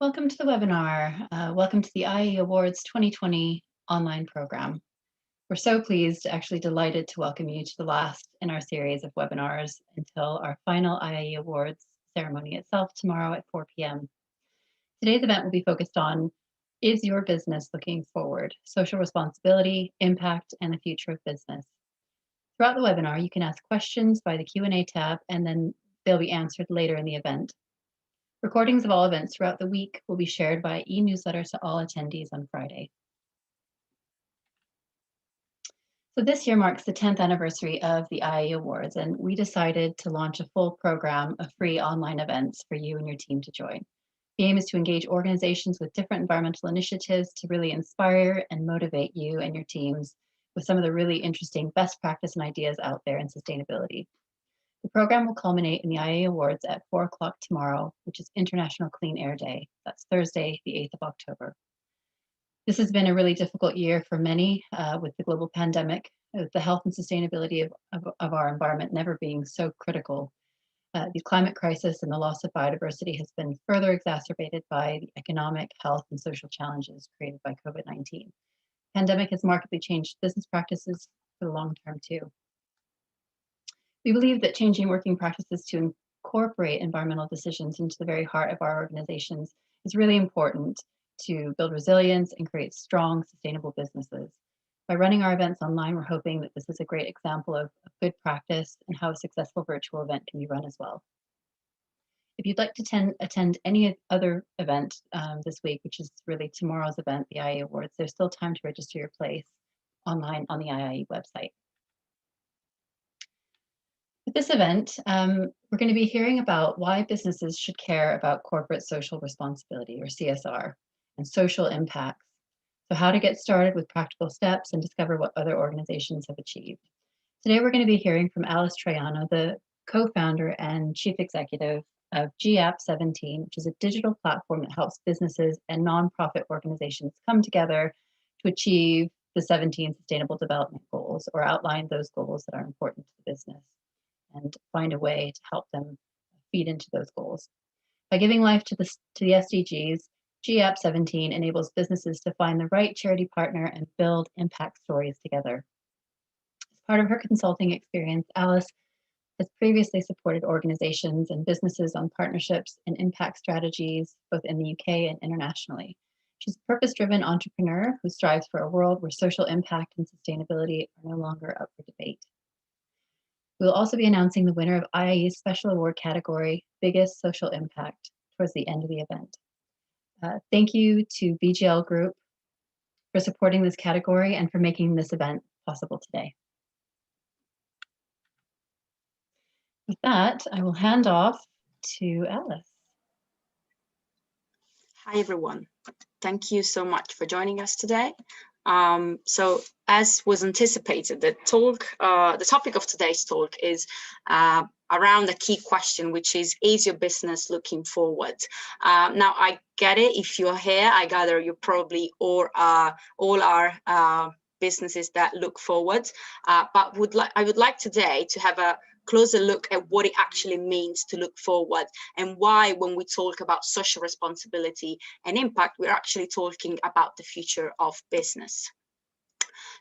Welcome to the webinar. Welcome to the IE Awards 2020 online program. We're so pleased, actually delighted to welcome you to the last in our series of webinars until our final IE Awards ceremony itself tomorrow at 4 p.m. Today's event will be focused on, is your business looking forward? Social responsibility, impact, and the future of business. Throughout the webinar, you can ask questions by the Q&A tab, and then they'll be answered later in the event. Recordings of all events throughout the week will be shared by e-newsletter to all attendees on Friday. So this year marks the 10th anniversary of the IE Awards, and we decided to launch a full program of free online events for you and your team to join. The aim is to engage organizations with different environmental initiatives to really inspire and motivate you and your teams with some of the really interesting best practice and ideas out there in sustainability. The program will culminate in the IE Awards at 4 o'clock tomorrow, which is International Clean Air Day. That's Thursday, the 8th of October. This has been a really difficult year for many with the global pandemic, the health and sustainability of our environment never being so critical. The climate crisis and the loss of biodiversity has been further exacerbated by the economic, health, and social challenges created by COVID-19. Pandemic has markedly changed business practices for the long term too. We believe that changing working practices to incorporate environmental decisions into the very heart of our organizations is really important to build resilience and create strong, sustainable businesses. By running our events online, we're hoping that this is a great example of good practice and how a successful virtual event can be run as well. If you'd like to attend any other event this week, which is really tomorrow's event, the IE Awards, there's still time to register your place online on the IE website. With this event, we're going to be hearing about why businesses should care about corporate social responsibility, or CSR, and social impacts. So how to get started with practical steps and discover what other organizations have achieved. Today, we're going to be hearing from Alice Troiano, the co-founder and chief executive of G.APP17, which is a digital platform that helps businesses and nonprofit organizations come together to achieve the 17 Sustainable Development Goals, or outline those goals that are important to the business, and find a way to help them feed into those goals. By giving life to the SDGs, G.APP17 enables businesses to find the right charity partner and build impact stories together. As part of her consulting experience, Alice has previously supported organizations and businesses on partnerships and impact strategies, both in the UK and internationally. She's a purpose-driven entrepreneur who strives for a world where social impact and sustainability are no longer up for debate. We'll also be announcing the winner of IIE's special award category, Biggest Social Impact, towards the end of the event. Thank you to BGL Group for supporting this category and for making this event possible today. With that, I will hand off to Alice. Hi, everyone. Thank you so much for joining us today. So as was anticipated, the topic of today's talk is around a key question, which is your business looking forward? Now, I get it. If you're here, I gather you probably all are businesses that look forward, but I would like today to have a closer look at what it actually means to look forward, and why when we talk about social responsibility and impact, we're actually talking about the future of business.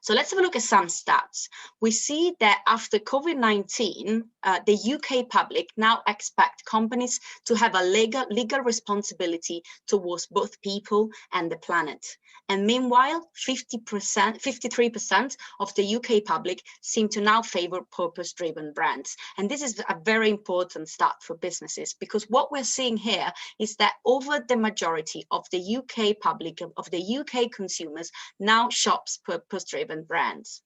So let's have a look at some stats. We see that after COVID-19, the UK public now expect companies to have a legal responsibility towards both people and the planet. And meanwhile, 53% of the UK public seem to now favor purpose-driven brands. And this is a very important stat for businesses, because what we're seeing here is that over the majority of the UK public, of the UK consumers, now shops purpose-driven brands.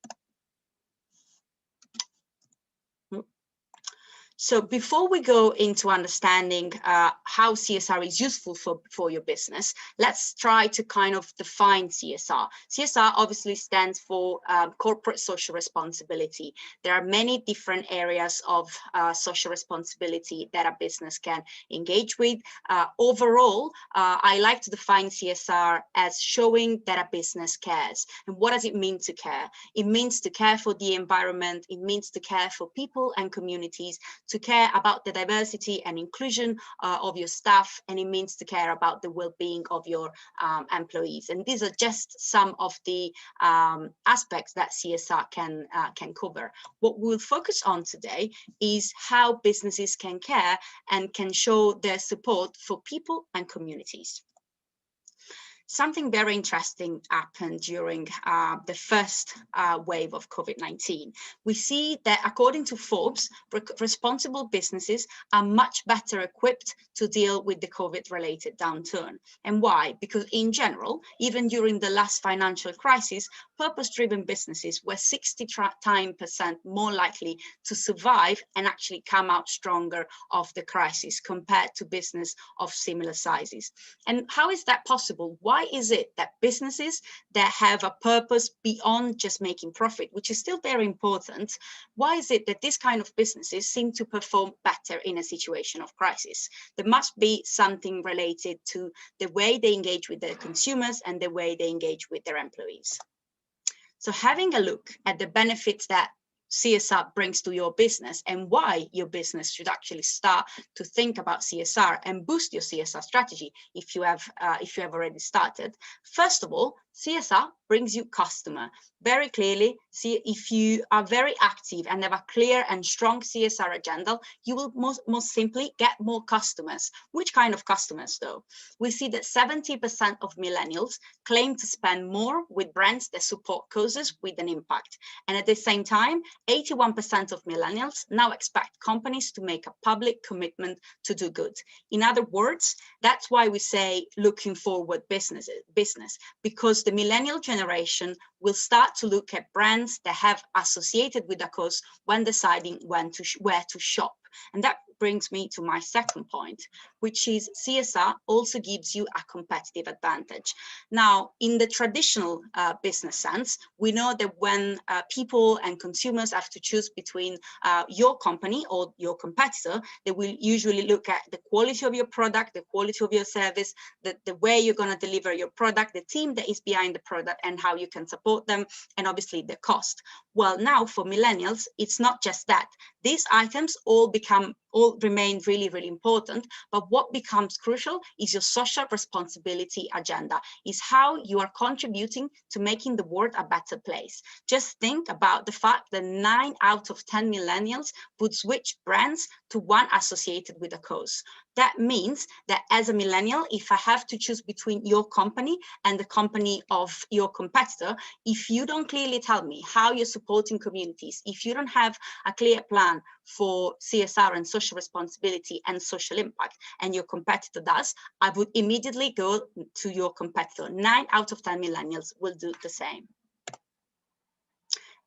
So before we go into understanding how CSR is useful for your business, let's try to kind of define CSR. CSR obviously stands for corporate social responsibility. There are many different areas of social responsibility that a business can engage with. Overall, I like to define CSR as showing that a business cares. And what does it mean to care? It means to care for the environment. It means to care for people and communities, to care about the diversity and inclusion of your staff, and it means to care about the well-being of your employees. And these are just some of the aspects that CSR can cover. What we'll focus on today is how businesses can care and can show their support for people and communities. Something very interesting happened during the first wave of COVID-19. We see that according to Forbes, responsible businesses are much better equipped to deal with the COVID-related downturn. And why? Because in general, even during the last financial crisis, purpose-driven businesses were 60% more likely to survive and actually come out stronger of the crisis compared to business of similar sizes. And how is that possible? Why is it that businesses that have a purpose beyond just making profit, which is still very important, why is it that this kind of businesses seem to perform better in a situation of crisis? There must be something related to the way they engage with their consumers and the way they engage with their employees. So having a look at the benefits that CSR brings to your business and why your business should actually start to think about CSR and boost your CSR strategy if you have already started. First of all, CSR brings you customer. Very clearly, see, if you are very active and have a clear and strong CSR agenda, you will most simply get more customers. Which kind of customers though? We see that 70% of millennials claim to spend more with brands that support causes with an impact. And at the same time, 81% of millennials now expect companies to make a public commitment to do good. In other words, that's why we say looking forward business, because the millennial generation will start to look at brands that have associated with a cause when deciding where to shop. And that brings me to my second point, which is CSR also gives you a competitive advantage. Now, in the traditional business sense, we know that when people and consumers have to choose between your company or your competitor, they will usually look at the quality of your product, the quality of your service, the way you're going to deliver your product, the team that is behind the product, and how you can support them, and obviously the cost. Well, now for millennials, it's not just that. These items all remain really, really important. But what becomes crucial is your social responsibility agenda, is how you are contributing to making the world a better place. Just think about the fact that 9 out of 10 millennials would switch brands to one associated with a cause. That means that as a millennial, if I have to choose between your company and the company of your competitor, if you don't clearly tell me how you're supporting communities, if you don't have a clear plan for CSR and social responsibility and social impact, and your competitor does, I would immediately go to your competitor. 9 out of 10 millennials will do the same.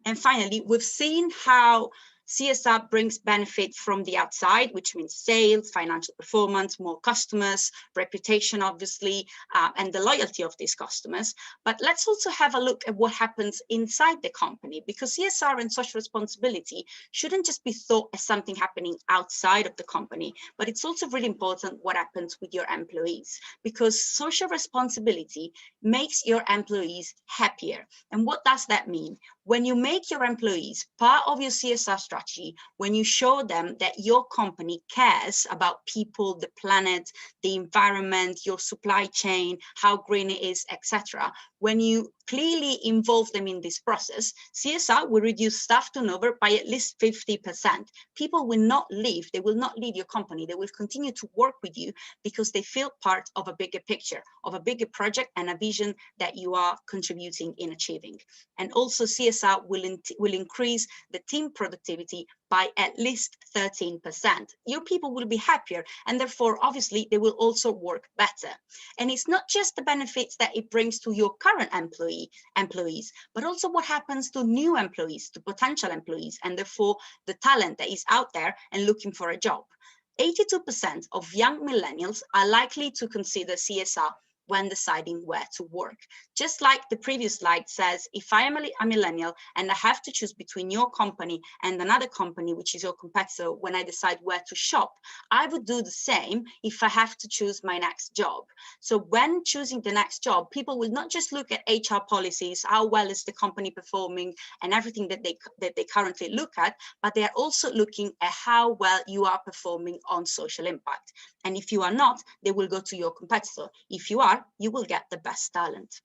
And finally, we've seen how CSR brings benefit from the outside, which means sales, financial performance, more customers, reputation, obviously, and the loyalty of these customers. But let's also have a look at what happens inside the company, because CSR and social responsibility shouldn't just be thought as something happening outside of the company, but it's also really important what happens with your employees, because social responsibility makes your employees happier. And what does that mean? When you make your employees part of your CSR strategy, when you show them that your company cares about people, the planet, the environment, your supply chain, how green it is, etc., when you clearly involve them in this process, CSR will reduce staff turnover by at least 50%. People will not leave. They will not leave your company. They will continue to work with you because they feel part of a bigger picture, of a bigger project and a vision that you are contributing in achieving. And also CSR will increase the team productivity by at least 13%. Your people will be happier, and therefore, obviously, they will also work better. And it's not just the benefits that it brings to your current employees, but also what happens to new employees, to potential employees, and therefore the talent that is out there and looking for a job. 82% of young millennials are likely to consider CSR when deciding where to work. Just like the previous slide says, if I am a millennial and I have to choose between your company and another company, which is your competitor, when I decide where to shop, I would do the same if I have to choose my next job. So when choosing the next job, people will not just look at HR policies, how well is the company performing, and everything that they currently look at, but they are also looking at how well you are performing on social impact. And if you are not, they will go to your competitor. If you are, you will get the best talent.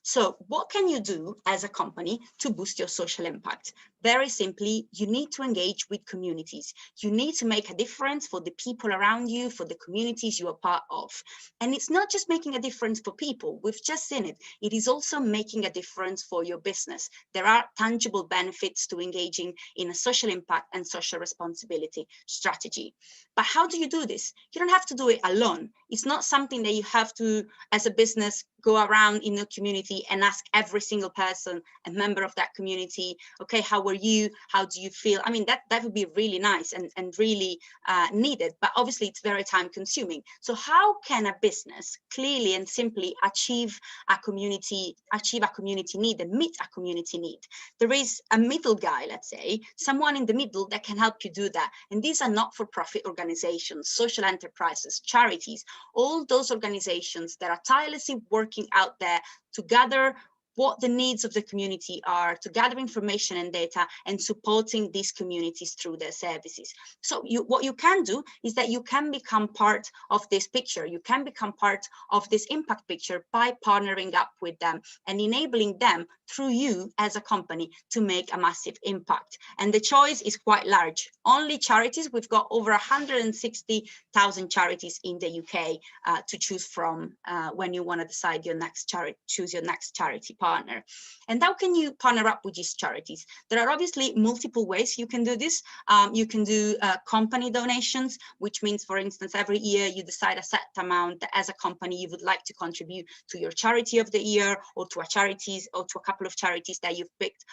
So what can you do as a company to boost your social impact? Very simply, you need to engage with communities. You need to make a difference for the people around you, for the communities you are part of. And it's not just making a difference for people. We've just seen it. It is also making a difference for your business. There are tangible benefits to engaging in a social impact and social responsibility strategy. But how do you do this? You don't have to do it alone. It's not something that you have to, as a business, go around in the community and ask every single person, a member of that community, okay, how are you? How do you feel? I mean, that would be really nice and really needed, but obviously it's very time consuming. So how can a business clearly and simply achieve a community need and meet a community need? There is a middle guy, let's say, someone in the middle that can help you do that. And these are not-for-profit organizations, social enterprises, charities, all those organizations that are tirelessly working out there to gather what the needs of the community are, to gather information and data, and supporting these communities through their services. So what you can do is that you can become part of this picture. You can become part of this impact picture by partnering up with them and enabling them through you as a company to make a massive impact. And the choice is quite large. Only charities, we've got over 160,000 charities in the UK to choose from when you want to decide your next charity, choose your next charity partner. And how can you partner up with these charities? There are obviously multiple ways you can do this. You can do company donations, which means, for instance, every year you decide a set amount that as a company you would like to contribute to your charity of the year, or to a charities, or to a couple of charities that you've picked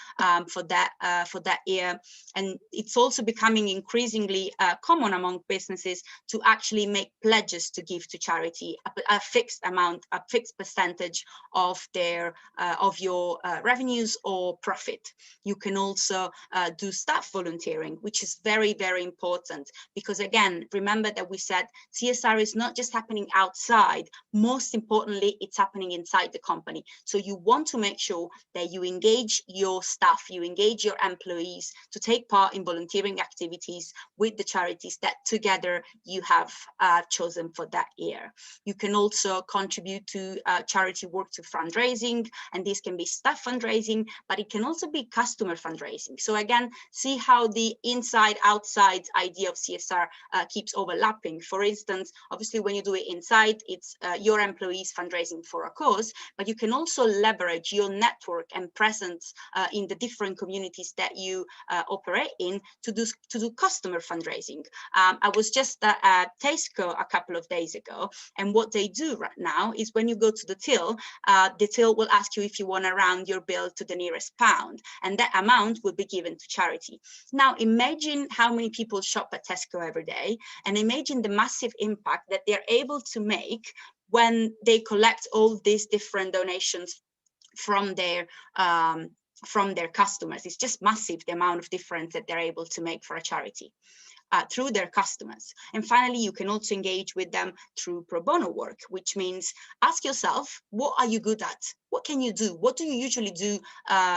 for that year. And it's also becoming increasingly common among businesses to actually make pledges to give to charity, a fixed amount, a fixed percentage of their of your revenues or profit. You can also do staff volunteering, which is very, very important, because again, remember that we said CSR is not just happening outside. Most importantly, it's happening inside the company. So you want to make sure that you engage your staff, you engage your employees to take part in volunteering activities with the charities that together you have chosen for that year. You can also contribute to charity work, to fundraising, and this can be staff fundraising, but it can also be customer fundraising. So again, see how the inside outside idea of CSR keeps overlapping. For instance, obviously when you do it inside, it's your employees fundraising for a cause, but you can also leverage your network and presence in the different communities that you operate in to do customer fundraising. I was just at Tesco a couple of days ago, and what they do right now is when you go to the till will ask you if you want to round your bill to the nearest pound, and that amount will be given to charity. Now imagine how many people shop at Tesco every day, and imagine the massive impact that they're able to make when they collect all these different donations from their customers. It's just massive, the amount of difference that they're able to make for a charity. Through their customers. And finally, you can also engage with them through pro bono work, which means ask yourself, what are you good at? What can you do? What do you usually do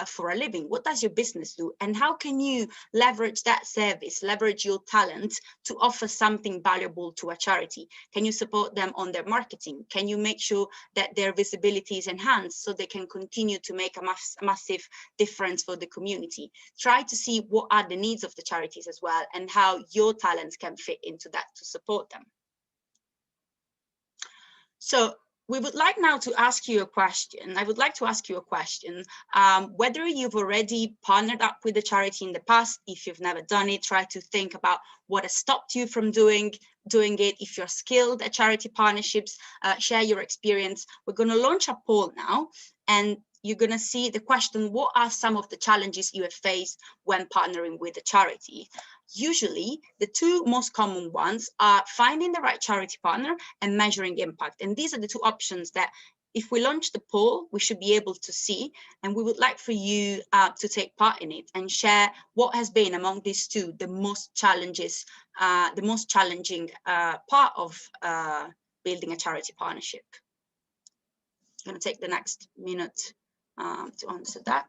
for a living? What does your business do? And how can you leverage that service, leverage your talent to offer something valuable to a charity? Can you support them on their marketing? Can you make sure that their visibility is enhanced so they can continue to make a massive difference for the community? Try to see what are the needs of the charities as well, and how your talents can fit into that to support them. So we would like now to ask you a question. I would like to ask you a question, whether you've already partnered up with a charity in the past. If you've never done it, try to think about what has stopped you from doing it. If you're skilled at charity partnerships, share your experience. We're going to launch a poll now, and you're going to see the question, what are some of the challenges you have faced when partnering with a charity? Usually, the two most common ones are finding the right charity partner and measuring impact. And these are the two options that if we launch the poll, we should be able to see, and we would like for you to take part in it and share what has been among these two the most challenging part of building a charity partnership. I'm going to take the next minute to answer that.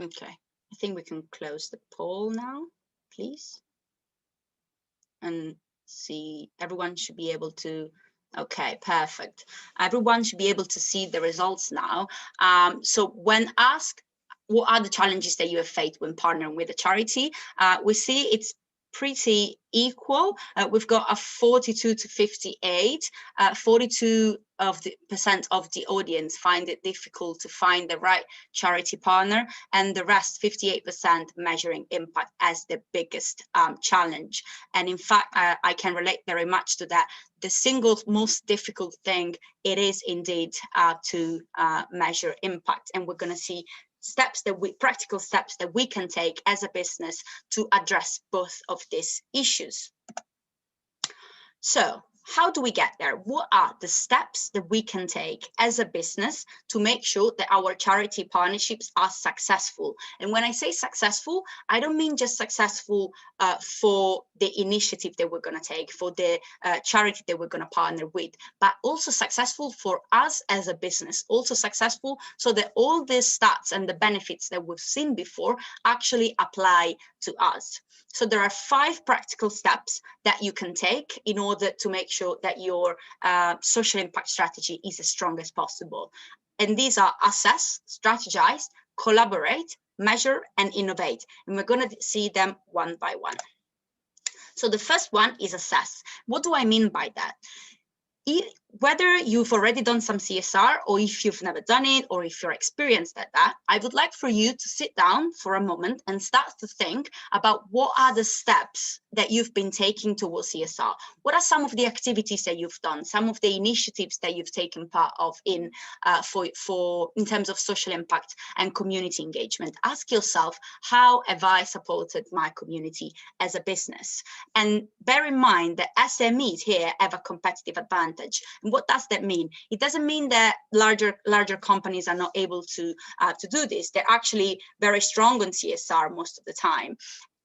Okay, I think we can close the poll now, please. And see, everyone should be able to, okay, perfect. Everyone should be able to see the results now. So when asked, what are the challenges that you have faced when partnering with a charity? We see it's pretty equal. We've got a 42 to 58, 42% of the audience find it difficult to find the right charity partner, and the rest, 58%, measuring impact as the biggest challenge. And in fact, I can relate very much to that. The single most difficult thing, it is indeed to measure impact. And we're going to see practical steps that we can take as a business to address both of these issues. So how do we get there? What are the steps that we can take as a business to make sure that our charity partnerships are successful? And when I say successful, I don't mean just successful for the initiative that we're going to take, for the charity that we're going to partner with, but also successful for us as a business, also successful so that all these stats and the benefits that we've seen before actually apply to us. So there are 5 practical steps that you can take in order to make sure that your social impact strategy is as strong as possible. And these are assess, strategize, collaborate, measure, and innovate. And we're going to see them one by one. So the first one is assess. What do I mean by that? Whether you've already done some CSR, or if you've never done it, or if you're experienced at that, I would like for you to sit down for a moment and start to think about what are the steps that you've been taking towards CSR. What are some of the activities that you've done, some of the initiatives that you've taken part of in terms of social impact and community engagement? Ask yourself, how have I supported my community as a business? And bear in mind that SMEs here have a competitive advantage. And what does that mean? It doesn't mean that larger companies are not able to do this. They're actually very strong on CSR most of the time.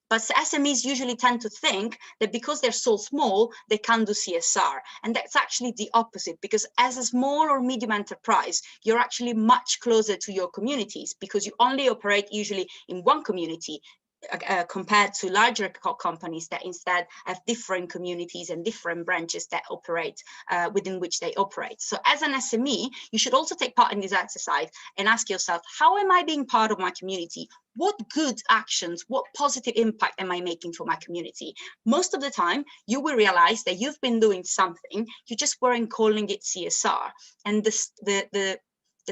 But SMEs usually tend to think that because they're so small, they can't do CSR. And that's actually the opposite, because as a small or medium enterprise, you're actually much closer to your communities because you only operate usually in one community. Compared to larger companies that instead have different communities and different branches that operate within which they operate. So as an SME, you should also take part in this exercise and ask yourself, how am I being part of my community? What good actions, what positive impact am I making for my community? Most of the time, you will realize that you've been doing something, you just weren't calling it CSR. And the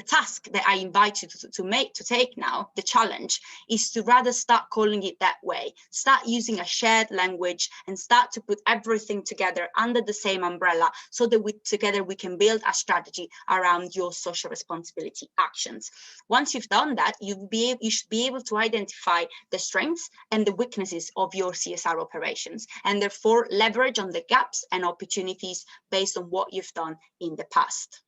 task that I invite you to take now, the challenge, is to rather start calling it that way. Start using a shared language and start to put everything together under the same umbrella so that together we can build a strategy around your social responsibility actions. Once you've done that, you should be able to identify the strengths and the weaknesses of your CSR operations, and therefore leverage on the gaps and opportunities based on what you've done in the past.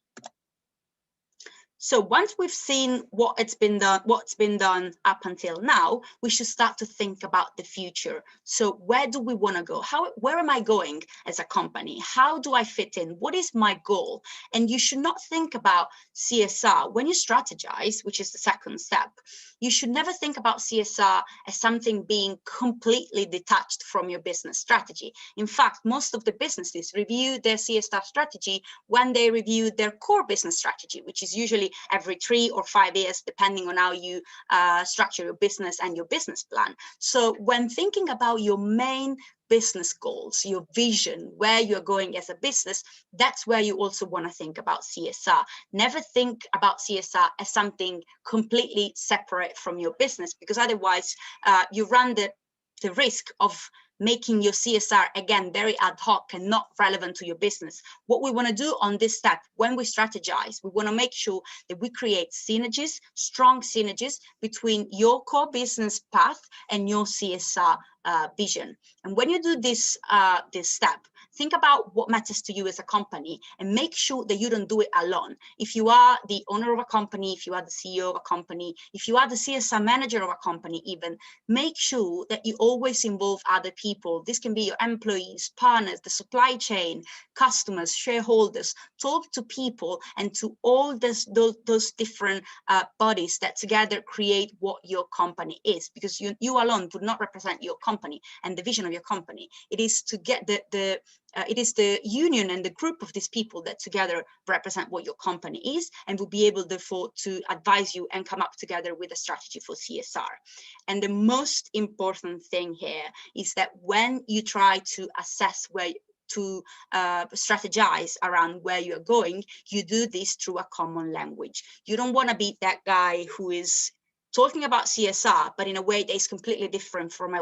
So once we've seen what's been done up until now, we should start to think about the future. So where do we want to go? Where am I going as a company? How do I fit in? What is my goal? And you should not think about CSR. When you strategize, which is the second step, you should never think about CSR as something being completely detached from your business strategy. In fact, most of the businesses review their CSR strategy when they review their core business strategy, which is usually every 3 or 5 years, depending on how you structure your business and your business plan. So when thinking about your main business goals, your vision, where you're going as a business, that's where you also want to think about CSR. Never think about CSR as something completely separate from your business, because otherwise you run the risk of making your CSR, again, very ad hoc and not relevant to your business. What we want to do on this step, when we strategize, we want to make sure that we create synergies, strong synergies between your core business path and your CSR vision. And when you do this step, think about what matters to you as a company and make sure that you don't do it alone. If you are the owner of a company, if you are the CEO of a company, if you are the CSR manager of a company even, make sure that you always involve other people. This can be your employees, partners, the supply chain, customers, shareholders. Talk to people and to all those different bodies that together create what your company is, because you alone would not represent your company and the vision of your company. It is to get it is the union and the group of these people that together represent what your company is, and will be able therefore to advise you and come up together with a strategy for CSR. And the most important thing here is that when you try to assess where to strategize around where you're going, you do this through a common language. You don't want to be that guy who is talking about CSR, but in a way that is completely different from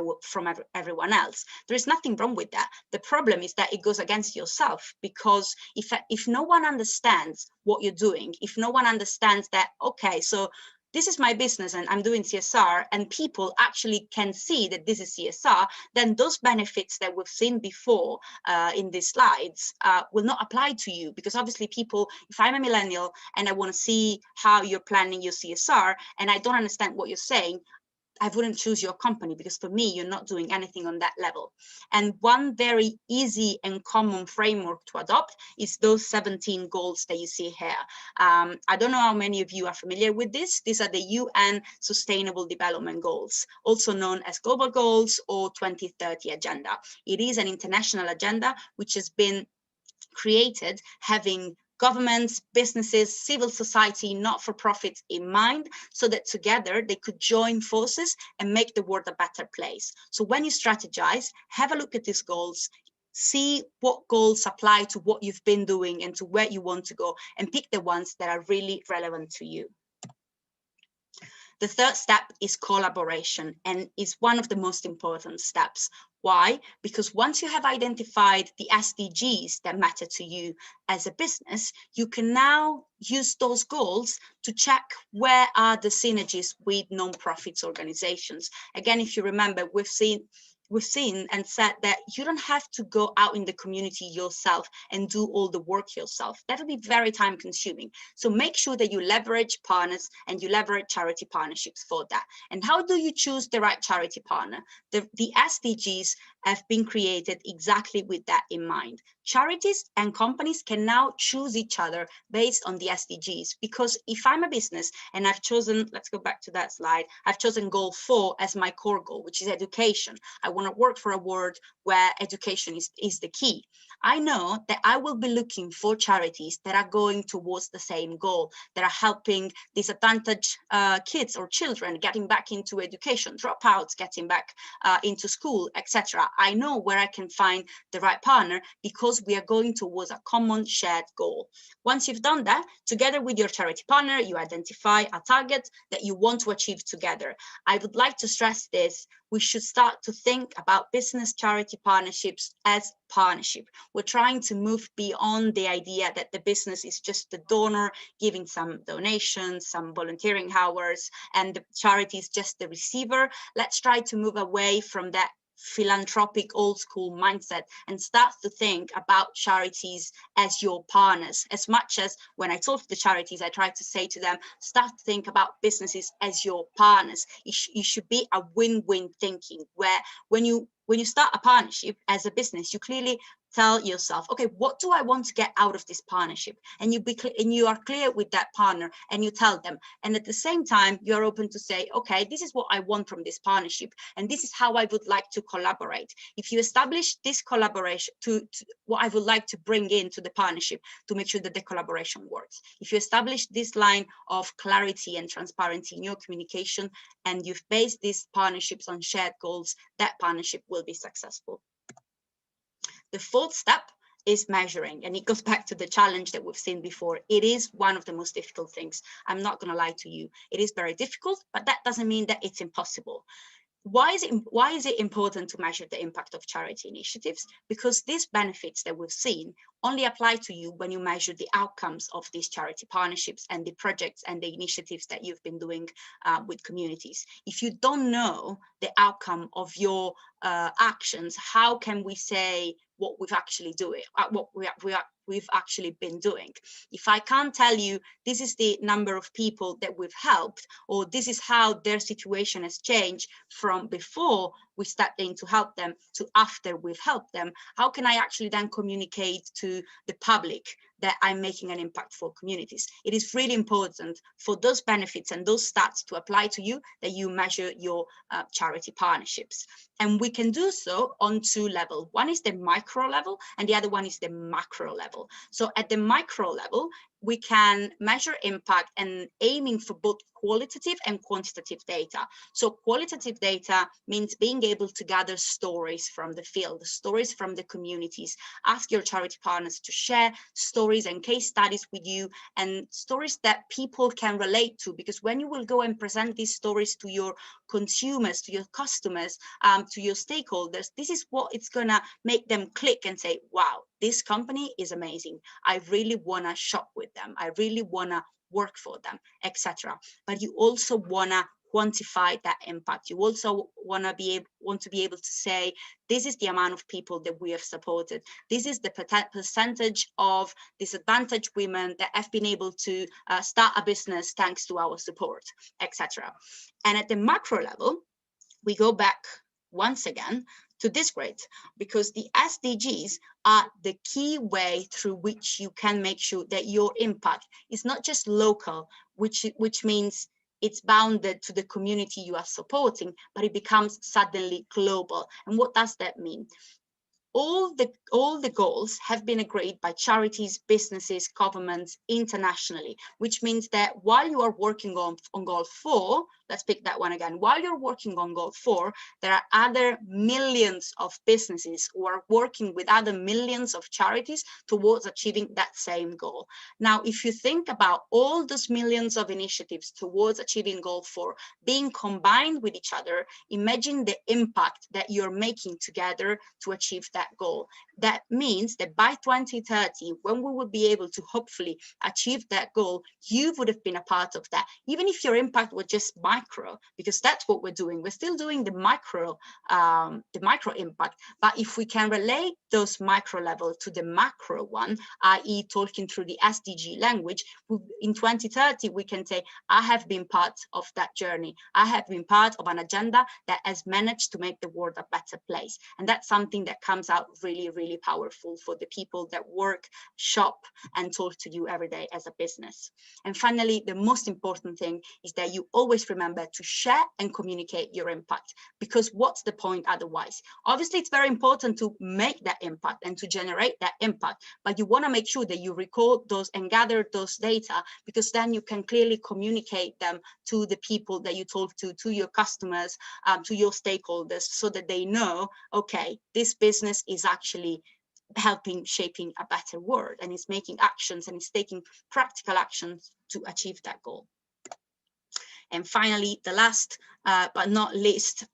everyone else. There is nothing wrong with that. The problem is that it goes against yourself, because if no one understands what you're doing, if no one understands that, okay, so this is my business and I'm doing CSR, and people actually can see that this is CSR, then those benefits that we've seen before in these slides will not apply to you. Because obviously people, if I'm a millennial and I want to see how you're planning your CSR and I don't understand what you're saying, I wouldn't choose your company, because for me, you're not doing anything on that level. And one very easy and common framework to adopt is those 17 goals that you see here. I don't know how many of you are familiar with this. These are the UN Sustainable Development Goals, also known as Global Goals or 2030 Agenda. It is an international agenda which has been created having governments, businesses, civil society, not-for-profits in mind, so that together they could join forces and make the world a better place. So when you strategize, have a look at these goals, see what goals apply to what you've been doing and to where you want to go, and pick the ones that are really relevant to you. The third step is collaboration, and is one of the most important steps. Why? Because once you have identified the SDGs that matter to you as a business, you can now use those goals to check where are the synergies with non-profits organizations. Again, if you remember, we've seen and said that you don't have to go out in the community yourself and do all the work yourself. That will be very time consuming. So make sure that you leverage partners and you leverage charity partnerships for that. And how do you choose the right charity partner? The SDGs have been created exactly with that in mind. Charities and companies can now choose each other based on the SDGs, because if I'm a business and I've chosen, let's go back to that slide, I've chosen goal 4 as my core goal, which is education. I want to work for a world where education is the key. I know that I will be looking for charities that are going towards the same goal, that are helping disadvantaged kids or children getting back into education, dropouts getting back into school, etc. I know where I can find the right partner, because we are going towards a common shared goal. Once you've done that, together with your charity partner, you identify a target that you want to achieve together. I would like to stress this. We should start to think about business charity partnerships as partnership. We're trying to move beyond the idea that the business is just the donor giving some donations, some volunteering hours, and the charity is just the receiver. Let's try to move away from that philanthropic old school mindset and start to think about charities as your partners. As much as when I talk to the charities, I try to say to them, start to think about businesses as your partners. You should be a win-win thinking, where when you start a partnership as a business, you clearly tell yourself, okay, what do I want to get out of this partnership? And you are clear with that partner, and you tell them. And at the same time, you're open to say, okay, this is what I want from this partnership, and this is how I would like to collaborate. If you establish this collaboration to what I would like to bring into the partnership to make sure that the collaboration works. If you establish this line of clarity and transparency in your communication, and you've based these partnerships on shared goals, that partnership will be successful. The fourth step is measuring, and it goes back to the challenge that we've seen before. It is one of the most difficult things. I'm not going to lie to you. It is very difficult, but that doesn't mean that it's impossible. Why is it important to measure the impact of charity initiatives? Because these benefits that we've seen only apply to you when you measure the outcomes of these charity partnerships and the projects and the initiatives that you've been doing with communities. If you don't know the outcome of your actions, how can we say what we've actually doing, we've actually been doing? If I can't tell you this is the number of people that we've helped, or this is how their situation has changed from before we stepped in to help them to after we've helped them, how can I actually then communicate to the public that I'm making an impact for communities? It is really important for those benefits and those stats to apply to you, that you measure your charity partnerships. And we can do so on two levels. One is the micro level and the other one is the macro level. So at the micro level, we can measure impact and aiming for both qualitative and quantitative data. So qualitative data means being able to gather stories from the field, stories from the communities, ask your charity partners to share stories and case studies with you, and stories that people can relate to, because when you will go and present these stories to your consumers, to your customers, to your stakeholders, this is what it's gonna make them click and say, wow, this company is amazing. I really wanna shop with them. I really wanna work for them, etc. But you also wanna quantify that impact. You also want to be able to say, this is the amount of people that we have supported. This is the percentage of disadvantaged women that have been able to start a business thanks to our support, etc. And at the macro level, we go back once again to this grid, because the SDGs are the key way through which you can make sure that your impact is not just local, which means it's bounded to the community you are supporting, but it becomes suddenly global. And what does that mean? All the goals have been agreed by charities, businesses, governments internationally, which means that while you are working on goal 4, let's pick that one again. While you're working on goal 4, there are other millions of businesses who are working with other millions of charities towards achieving that same goal. Now, if you think about all those millions of initiatives towards achieving goal 4 being combined with each other, imagine the impact that you're making together to achieve that goal. That means that by 2030, when we will be able to hopefully achieve that goal, you would have been a part of that. Even if your impact was just micro, because that's what we're doing. We're still doing the micro impact. But if we can relate those micro level to the macro one, i.e. talking through the SDG language, in 2030, we can say, I have been part of that journey. I have been part of an agenda that has managed to make the world a better place. And that's something that comes out really, really powerful for the people that work, shop, and talk to you every day as a business. And finally, the most important thing is that you always remember to share and communicate your impact, because what's the point otherwise? Obviously, it's very important to make that impact and to generate that impact, but you want to make sure that you record those and gather those data, because then you can clearly communicate them to the people that you talk to your customers, to your stakeholders, so that they know, okay, this business is actually helping shaping a better world, and is making actions and is taking practical actions to achieve that goal. And finally, the last but not least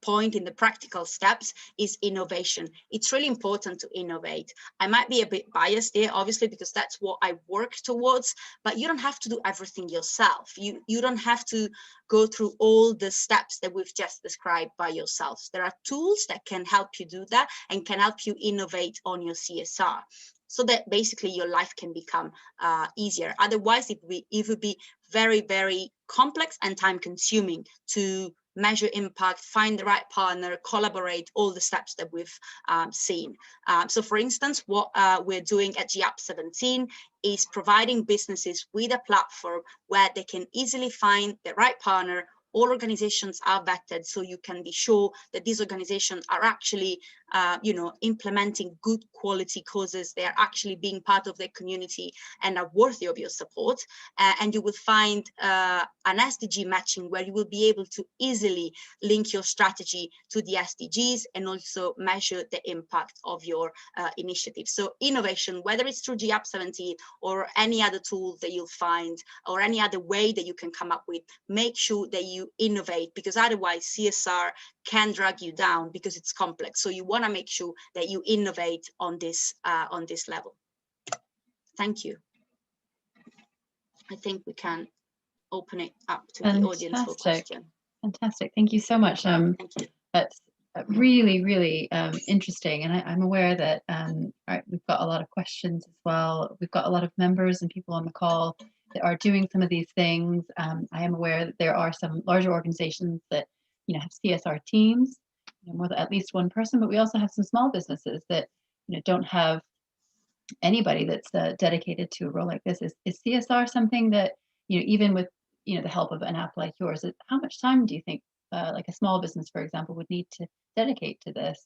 point in the practical steps is innovation. It's really important to innovate. I might be a bit biased here, obviously, because that's what I work towards, but you don't have to do everything yourself. You don't have to go through all the steps that we've just described by yourselves. There are tools that can help you do that and can help you innovate on your CSR, so that basically your life can become easier. Otherwise, it would be very, very complex and time consuming to measure impact, find the right partner, collaborate, all the steps that we've seen. So for instance, what we're doing at G.APP17 is providing businesses with a platform where they can easily find the right partner. All organizations are vetted, so you can be sure that these organizations are actually implementing good quality causes. They are actually being part of their community and are worthy of your support. And you will find an SDG matching where you will be able to easily link your strategy to the SDGs and also measure the impact of your initiative. So innovation, whether it's through G.APP17 or any other tool that you'll find, or any other way that you can come up with, make sure that you innovate, because otherwise CSR can drag you down because it's complex. So you want to make sure that you innovate on this level. Thank you. I think we can open it up to the audience for questions. Fantastic. Thank you so much. Thank you. That's really, really interesting. And I'm aware that we've got a lot of questions as well. We've got a lot of members and people on the call that are doing some of these things. I am aware that there are some larger organizations that have CSR teams, more than at least one person, but we also have some small businesses that don't have anybody that's dedicated to a role like this. Is CSR something that even with the help of an app like yours, how much time do you think like a small business, for example, would need to dedicate to this?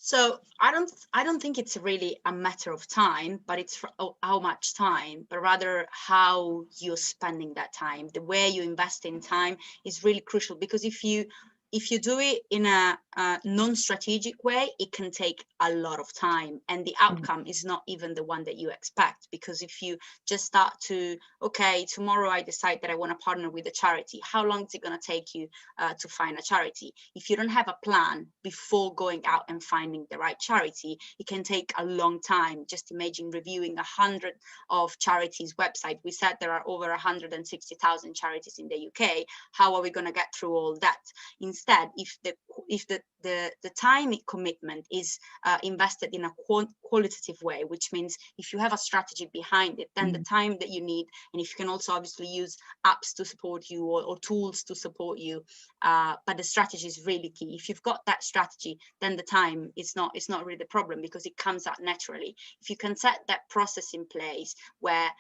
So I don't think it's really a matter of time, but it's how much time, but rather how you're spending that time. The way you invest in time is really crucial, because if you do it in a non-strategic way, it can take a lot of time, and the outcome is not even the one that you expect. Because if you just start to, okay, tomorrow I decide that I want to partner with a charity, how long is it going to take you to find a charity? If you don't have a plan before going out and finding the right charity, it can take a long time. Just imagine reviewing 100 of charities' website. We said there are over 160,000 charities in the UK. How are we going to get through all that? Instead, if the time commitment is invested in a qualitative way, which means if you have a strategy behind it, then the time that you need, and if you can also obviously use apps to support you or tools to support you, but the strategy is really key. If you've got that strategy, then the time is not really the problem, because it comes out naturally. If you can set that process in place where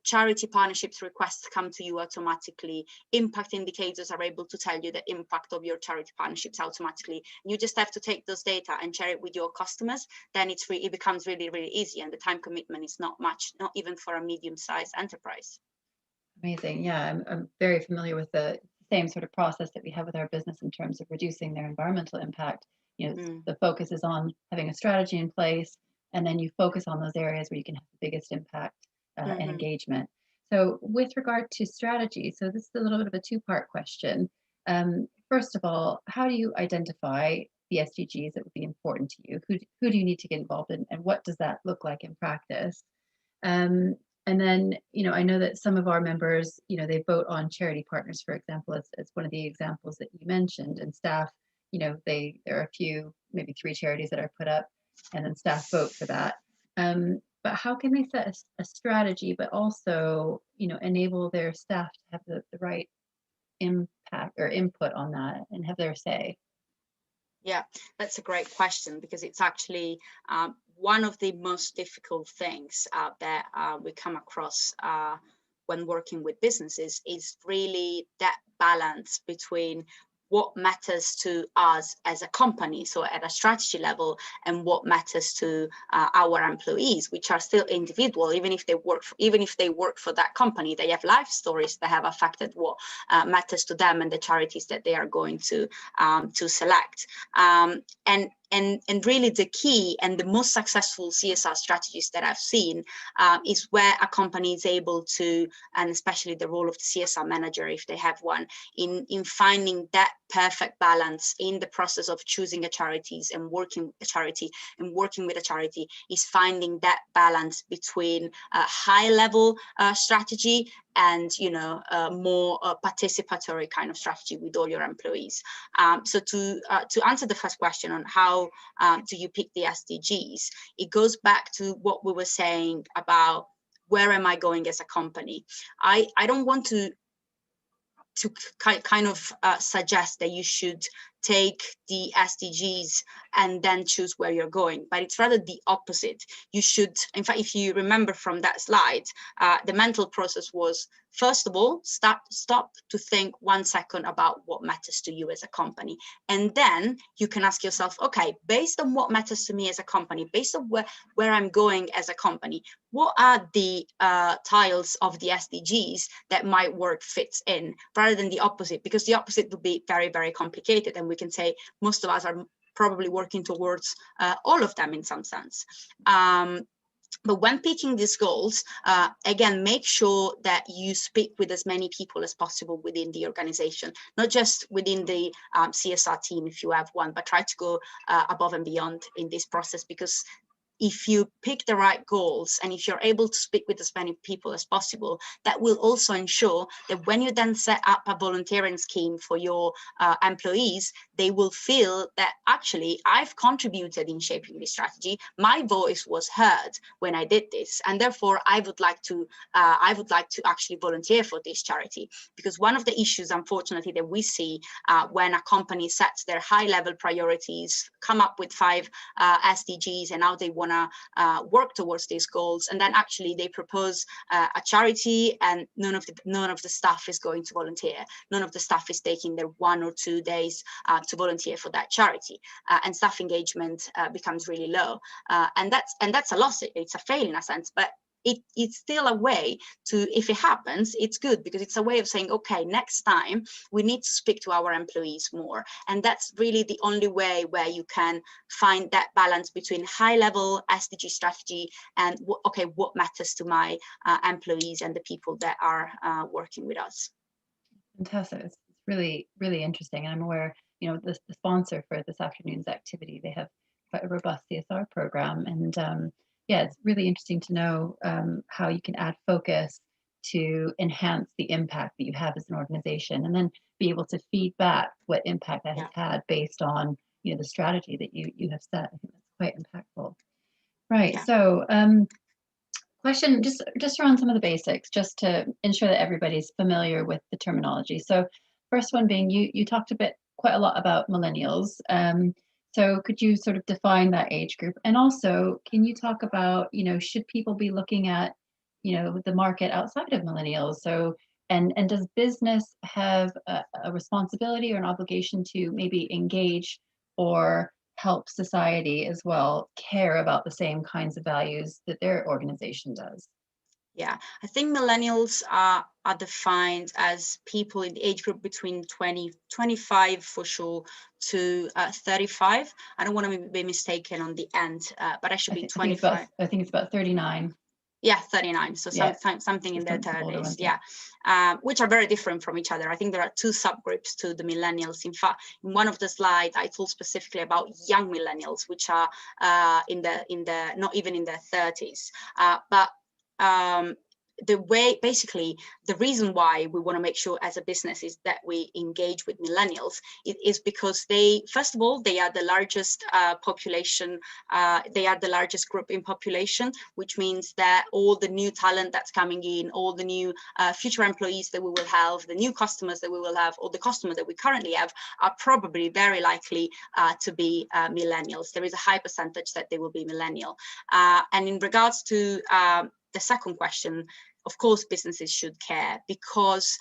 charity partnerships requests come to you automatically, impact indicators are able to tell you the impact of your charity partnerships automatically, you just have to take those data and share it with your customers, then it becomes really, really easy, and the time commitment is not much, not even for a medium-sized enterprise. Amazing. Yeah, I'm very familiar with the same sort of process that we have with our business in terms of reducing their environmental impact. The focus is on having a strategy in place, and then you focus on those areas where you can have the biggest impact and engagement. So with regard to strategy, so this is a little bit of a two-part question. First of all, how do you identify the SDGs that would be important to you? Who do you need to get involved in, and what does that look like in practice? And then, I know that some of our members, they vote on charity partners, for example, as one of the examples that you mentioned, and staff, there are a few, maybe 3 charities that are put up, and then staff vote for that. But how can they set a strategy, but also, enable their staff to have the right impact or input on that and have their say? Yeah, that's a great question, because it's actually one of the most difficult things that we come across when working with businesses, is really that balance between what matters to us as a company, so at a strategy level, and what matters to our employees, which are still individual. Even if they work for that company, they have life stories that have affected what matters to them and the charities that they are going to select. And really the key and the most successful CSR strategies that I've seen is where a company is able to, and especially the role of the CSR manager, if they have one, in finding that perfect balance in the process of choosing a charity and working with a charity, is finding that balance between a high level strategy and more participatory kind of strategy with all your employees. So to answer the first question on how do you pick the SDGs, it goes back to what we were saying about where am I going as a company. I don't want to kind of suggest that you should take the SDGs and then choose where you're going, but it's rather the opposite. You should, in fact, if you remember from that slide, the mental process was, first of all, stop to think 1 second about what matters to you as a company. And then you can ask yourself, okay, based on what matters to me as a company, based on where I'm going as a company, what are the tiles of the SDGs that my work fits in, rather than the opposite, because the opposite would be very, very complicated. And we can say most of us are probably working towards all of them in some sense. But when picking these goals, again, make sure that you speak with as many people as possible within the organization, not just within the CSR team if you have one, but try to go above and beyond in this process, because if you pick the right goals and if you're able to speak with as many people as possible, that will also ensure that when you then set up a volunteering scheme for your employees, they will feel that actually I've contributed in shaping this strategy. My voice was heard when I did this, and therefore I would like to actually volunteer for this charity. Because one of the issues, unfortunately, that we see when a company sets their high-level priorities, come up with 5 SDGs, and how they want to work towards these goals, and then actually they propose a charity, and none of the staff is going to volunteer. None of the staff is taking their 1 or 2 days to volunteer for that charity, and staff engagement becomes really low, and that's a loss. It's a fail in a sense, but it's still a way to, if it happens, it's good, because it's a way of saying, okay, next time we need to speak to our employees more. And that's really the only way where you can find that balance between high level SDG strategy and what matters to my employees and the people that are working with us. Fantastic. It's really, really interesting. And I'm aware, the sponsor for this afternoon's activity, they have quite a robust CSR program. And yeah, it's really interesting to know how you can add focus to enhance the impact that you have as an organization, and then be able to feed back what impact that has had based on the strategy that you have set. I think that's quite impactful. Right. Yeah. So question just around some of the basics, just to ensure that everybody's familiar with the terminology. So first one being, you talked quite a lot about millennials. So could you sort of define that age group? And also, can you talk about, should people be looking at, the market outside of millennials? So, and does business have a responsibility or an obligation to maybe engage or help society as well care about the same kinds of values that their organization does? Yeah, I think millennials are defined as people in the age group between 25 for sure to 35. I don't want to be mistaken on the end, but I should be 25. I think it's about 39. Yeah, 39. So Yeah. something in their 30s. Yeah. Which are very different from each other. I think there are 2 subgroups to the millennials. In fact, in one of the slides, I told specifically about young millennials, which are in the not even in their 30s. But the reason why we want to make sure as a business is that we engage with millennials is because first of all, they are the largest population. They are the largest group in population, which means that all the new talent that's coming in, all the new future employees that we will have, the new customers that we will have, or the customers that we currently have are probably very likely to be millennials. There is a high percentage that they will be millennial. And in regards to the second question, of course, businesses should care, because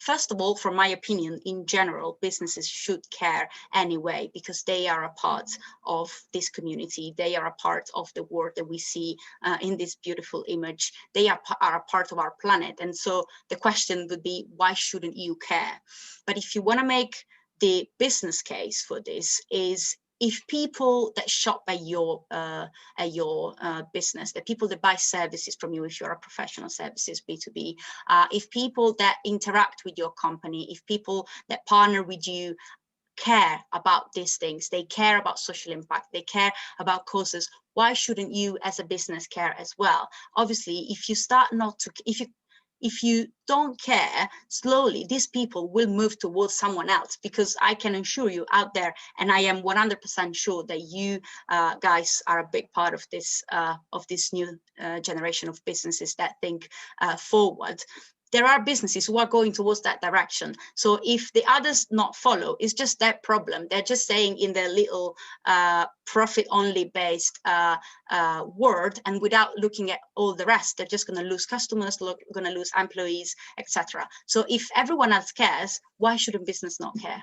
first of all, from my opinion, in general, businesses should care anyway, because they are a part of this community. They are a part of the world that we see in this beautiful image. They are a part of our planet. And so the question would be, why shouldn't you care? But if you want to make the business case for this, is if people that shop at your business, the people that buy services from you, if you're a professional services B2B, if people that interact with your company, if people that partner with you care about these things, they care about social impact, they care about causes, why shouldn't you as a business care as well? Obviously, if you start not to, if you don't care, slowly these people will move towards someone else, because I can assure you out there, and I am 100% sure that you guys are a big part of this new generation of businesses that think forward. there are businesses who are going towards that direction. So if the others not follow, it's just their problem. They're just saying in their little profit only based word, and without looking at all the rest, they're just going to lose customers, going to lose employees, etc. So if everyone else cares, why shouldn't business not care?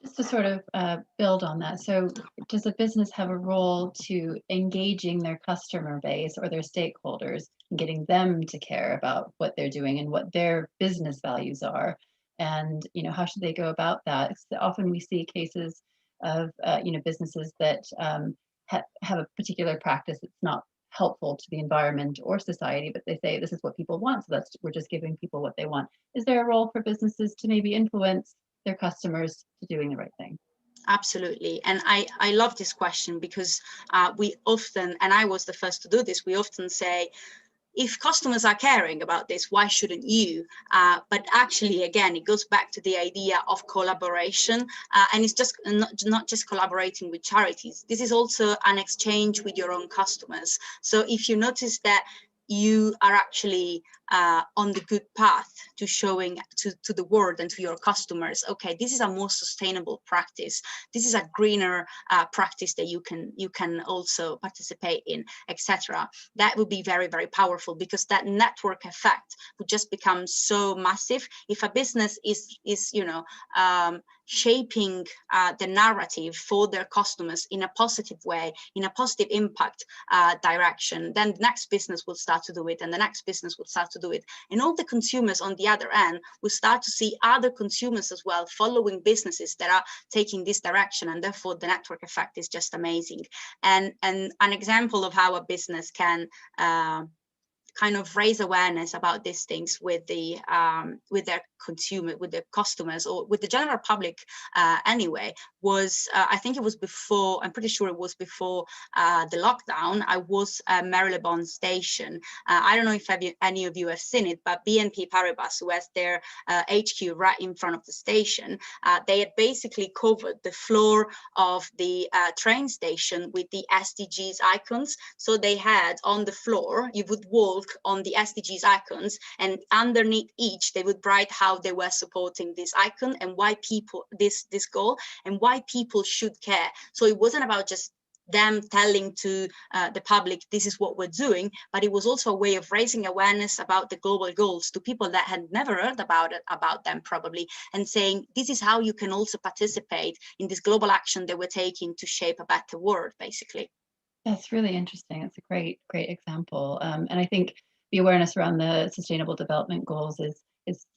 Just to sort of build on that, so does a business have a role to engaging their customer base or their stakeholders and getting them to care about what they're doing and what their business values are? And how should they go about that? So often we see cases of businesses that have a particular practice that's not helpful to the environment or society, but they say this is what people want, so we're just giving people what they want. Is there a role for businesses to maybe influence their customers to doing the right thing? Absolutely. And I love this question because we often, and I was the first to do this, we often say, if customers are caring about this, why shouldn't you? But actually, again, it goes back to the idea of collaboration. And it's just not just collaborating with charities. This is also an exchange with your own customers. So if you notice that you are actually on the good path to showing to the world and to your customers, okay, this is a more sustainable practice, this is a greener practice that you can also participate in, etc. That would be very, very powerful, because that network effect would just become so massive. If a business is shaping the narrative for their customers in a positive way, in a positive impact direction, then the next business will start to do it, and the next business will start to do it. And all the consumers on the other end will start to see other consumers as well following businesses that are taking this direction, and therefore the network effect is just amazing. And an example of how a business can kind of raise awareness about these things with their consumer, with their customers, or with the general public anyway, was I think it was before, I'm pretty sure it was before the lockdown. I was at Marylebone Station. I don't know if any of you have seen it, but BNP Paribas, who has their HQ right in front of the station, they had basically covered the floor of the train station with the SDGs icons. So they had on the floor, you would walk on the SDGs icons, and underneath each they would write how they were supporting this icon and why people this goal and why people should care. So it wasn't about just them telling to the public this is what we're doing, but it was also a way of raising awareness about the global goals to people that had never heard about them probably, and saying this is how you can also participate in this global action that we're taking to shape a better world, basically. That's really interesting. It's a great example. And I think the awareness around the Sustainable Development Goals is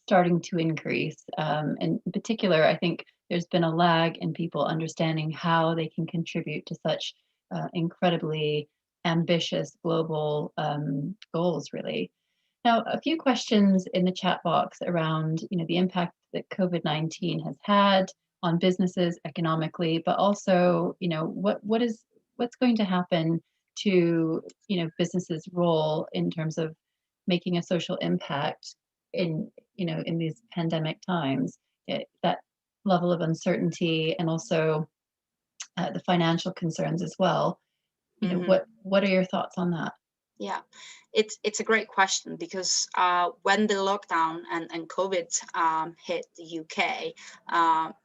starting to increase. And in particular, I think there's been a lag in people understanding how they can contribute to such incredibly ambitious global goals, really. Now, a few questions in the chat box around, the impact that COVID-19 has had on businesses economically, but also, what's going to happen to, businesses' role in terms of making a social impact in these pandemic times. That level of uncertainty, and also the financial concerns as well. What are your thoughts on that? Yeah, it's a great question, because when the lockdown and COVID hit the UK,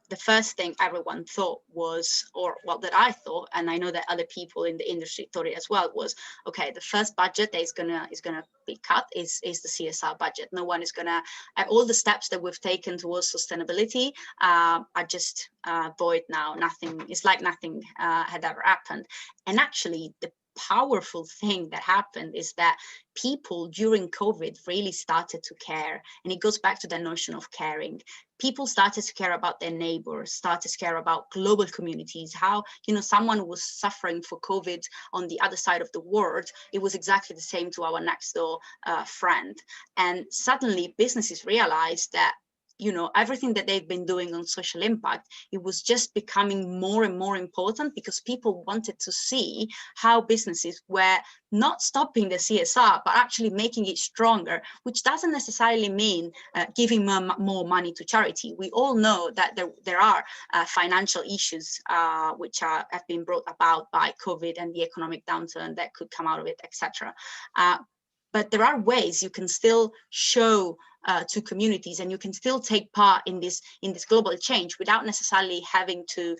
the first thing everyone thought was, or what that I thought, and I know that other people in the industry thought it as well, was okay, the first budget that is gonna be cut is the CSR budget. No one is gonna, all the steps that we've taken towards sustainability are just void now. Nothing, it's like nothing had ever happened. And actually the powerful thing that happened is that people during COVID really started to care. And it goes back to the notion of caring. People started to care about their neighbors, started to care about global communities, how, someone who was suffering for COVID on the other side of the world, it was exactly the same to our next door friend. And suddenly businesses realized that everything that they've been doing on social impact, it was just becoming more and more important, because people wanted to see how businesses were not stopping the CSR, but actually making it stronger, which doesn't necessarily mean giving more money to charity. We all know that there are financial issues which have been brought about by COVID and the economic downturn that could come out of it, etc. But there are ways you can still show to communities, and you can still take part in this global change without necessarily having to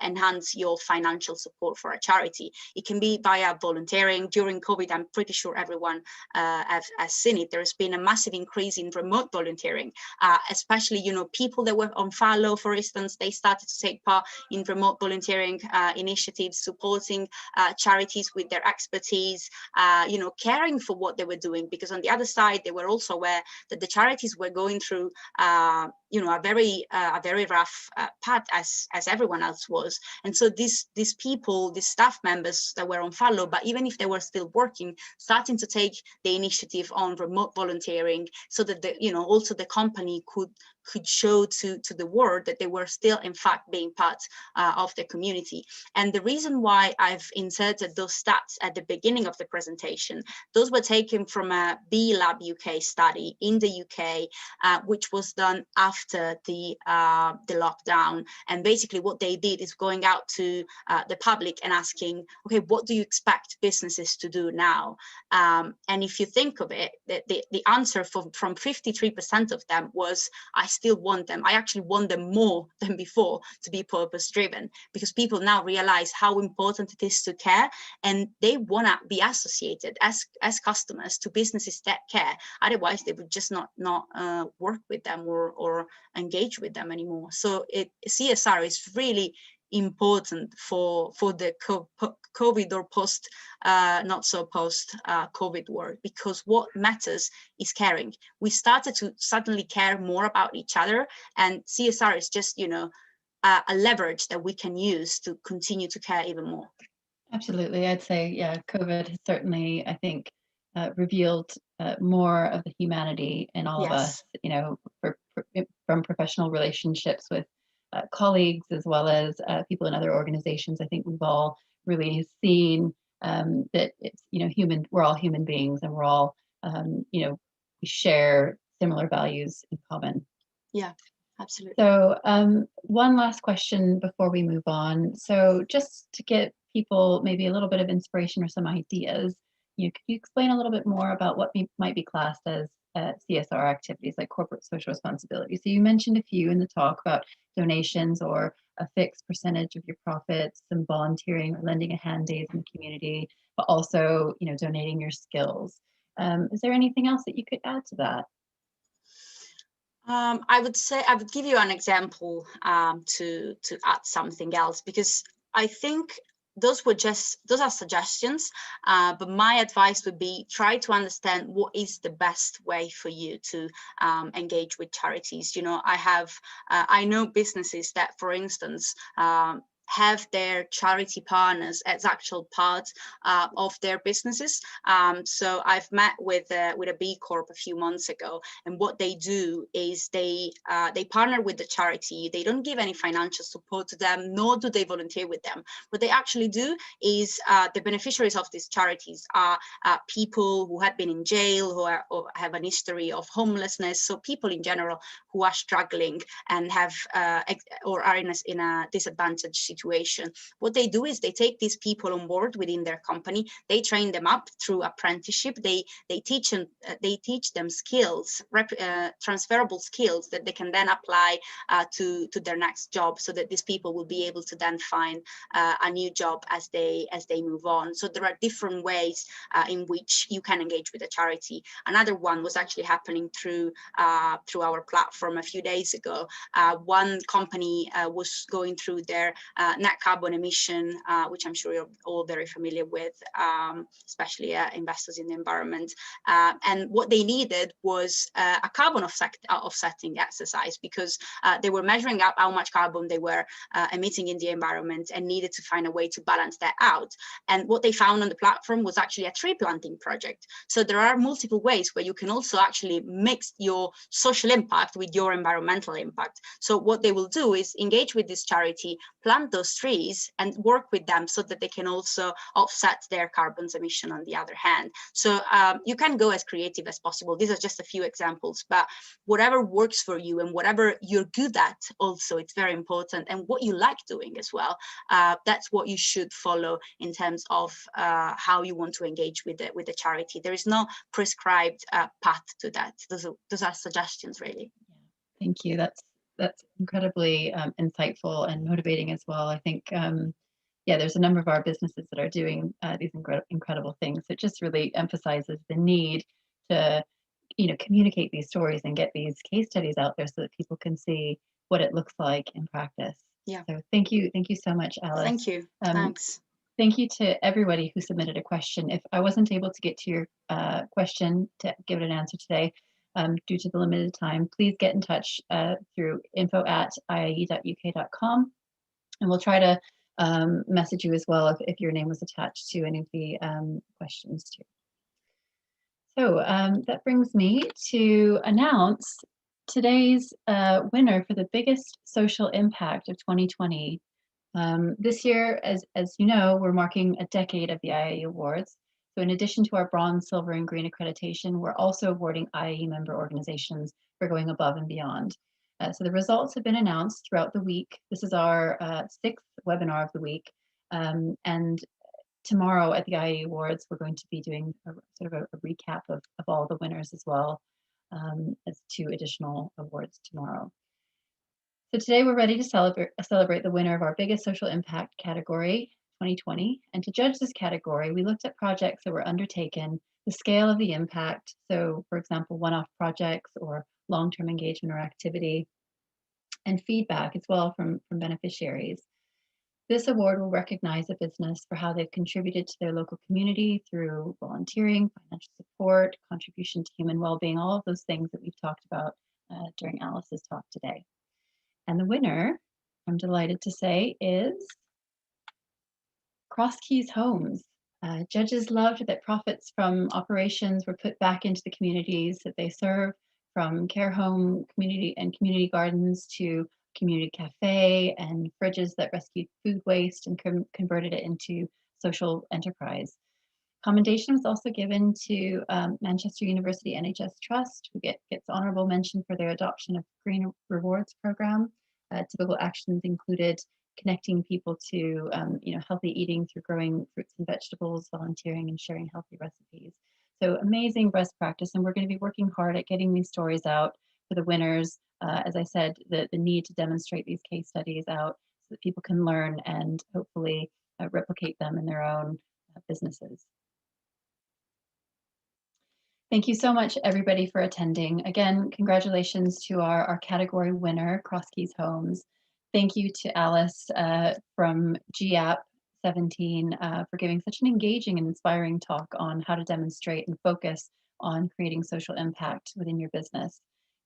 enhance your financial support for a charity. It can be via volunteering. During COVID, I'm pretty sure everyone has seen it. There's been a massive increase in remote volunteering, especially, you know, people that were on furlough, for instance, they started to take part in remote volunteering initiatives, supporting charities with their expertise, you know, caring for what they were doing, because on the other side, they were also aware that the charities were going through, you know, a very rough path as everyone else was. And so these people, these staff members that were on furlough, but even if they were still working, starting to take the initiative on remote volunteering, so that the, you know, also the company could show to the world that they were still in fact being part of the community. And the reason why I've inserted those stats at the beginning of the presentation, those were taken from a B-Lab UK study in the UK, which was done after the lockdown. And basically what they did is going out to the public and asking, okay, what do you expect businesses to do now? And if you think of it, the answer from 53% of them was, I still want them. I actually want them more than before to be purpose driven, because people now realize how important it is to care, and they want to be associated as customers to businesses that care. Otherwise, they would just not work with them or engage with them anymore. So CSR is really important for the COVID or post, not so post COVID world, because what matters is caring. We started to suddenly care more about each other, and CSR is just, you know, a leverage that we can use to continue to care even more. Absolutely. I'd say, yeah, COVID has certainly, I think, revealed more of the humanity in all of us, you know, from professional relationships with colleagues, as well as people in other organizations. I think we've all really seen that it's, you know, we're all human beings, and we're all, you know, we share similar values in common. Yeah, absolutely. So one last question before we move on. So just to get people maybe a little bit of inspiration or some ideas, you know, could you explain a little bit more about what might be classed as CSR activities, like corporate social responsibility? So you mentioned a few in the talk about donations or a fixed percentage of your profits, some volunteering or lending a hand days in the community, but also, you know, donating your skills. Is there anything else that you could add to that? I would say, I would give you an example to add something else, because I think those are suggestions, but my advice would be, try to understand what is the best way for you to engage with charities. You know, I know businesses that, for instance, have their charity partners as actual part of their businesses. So I've met with a B Corp a few months ago, and what they do is they partner with the charity. They don't give any financial support to them, nor do they volunteer with them. What they actually do is the beneficiaries of these charities are people who have been in jail, or have an history of homelessness. So people in general who are struggling and have or are in a disadvantaged situation. What they do is they take these people on board within their company. They train them up through apprenticeship. They teach them skills, transferable skills that they can then apply to their next job, so that these people will be able to then find a new job as they move on. So there are different ways in which you can engage with a charity. Another one was actually happening through our platform a few days ago. One company was going through their net carbon emission, which I'm sure you're all very familiar with, especially investors in the environment. And what they needed was a carbon offsetting exercise, because they were measuring up how much carbon they were emitting in the environment, and needed to find a way to balance that out. And what they found on the platform was actually a tree planting project. So there are multiple ways where you can also actually mix your social impact with your environmental impact. So what they will do is engage with this charity, plant those trees and work with them so that they can also offset their carbon emission on the other hand. So you can go as creative as possible. These are just a few examples, but whatever works for you and whatever you're good at also, it's very important, and what you like doing as well, that's what you should follow in terms of how you want to engage with the charity. There is no prescribed path to that. Those are suggestions, really. Thank you. That's incredibly insightful and motivating as well. I think, yeah, there's a number of our businesses that are doing these incredible things. It just really emphasizes the need to, communicate these stories and get these case studies out there so that people can see what it looks like in practice. Yeah. So thank you so much, Alice. Thank you. Thanks. Thank you to everybody who submitted a question. If I wasn't able to get to your question to give it an answer today, due to the limited time, please get in touch through info@iie.uk.com, and we'll try to message you as well if your name was attached to any of the questions too. So that brings me to announce today's winner for the biggest social impact of 2020. This year, as you know, we're marking a decade of the IIE Awards. So in addition to our bronze, silver, and green accreditation, we're also awarding IIE member organizations for going above and beyond. So the results have been announced throughout the week. This is our 6th webinar of the week. And tomorrow at the IIE Awards, we're going to be doing sort of a recap of all the winners as well, as 2 additional awards tomorrow. So today we're ready to celebrate the winner of our biggest social impact category, 2020. And to judge this category, we looked at projects that were undertaken, the scale of the impact. So for example, one-off projects or long-term engagement or activity, and feedback as well from beneficiaries. This award will recognize a business for how they've contributed to their local community through volunteering, financial support, contribution to human well-being, all of those things that we've talked about during Alice's talk today. And the winner, I'm delighted to say, is Cross Keys Homes. Judges loved that profits from operations were put back into the communities that they serve, from care home community gardens to community cafe and fridges that rescued food waste and converted it into social enterprise. Commendation was also given to Manchester University NHS Trust, who gets honorable mention for their adoption of Green Rewards program. Typical actions included connecting people to healthy eating through growing fruits and vegetables, volunteering, and sharing healthy recipes. So amazing best practice, and we're going to be working hard at getting these stories out for the winners. As I said, the need to demonstrate these case studies out so that people can learn and hopefully replicate them in their own businesses. Thank you so much, everybody, for attending. Again, congratulations to our category winner, Cross Keys Homes. Thank you to Alice from G.APP17 for giving such an engaging and inspiring talk on how to demonstrate and focus on creating social impact within your business.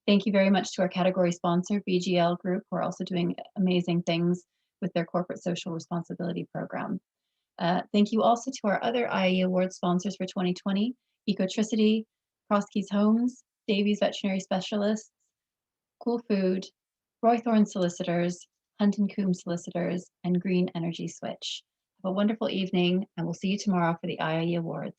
Thank you very much to our category sponsor, BGL Group, who are also doing amazing things with their corporate social responsibility program. Thank you also to our other IIE Award sponsors for 2020, Ecotricity, Cross Keys Homes, Davies Veterinary Specialists, Cool Food, Roythorn Solicitors, Hunt & Coombs Solicitors, and Green Energy Switch. Have a wonderful evening, and we'll see you tomorrow for the IIE Awards.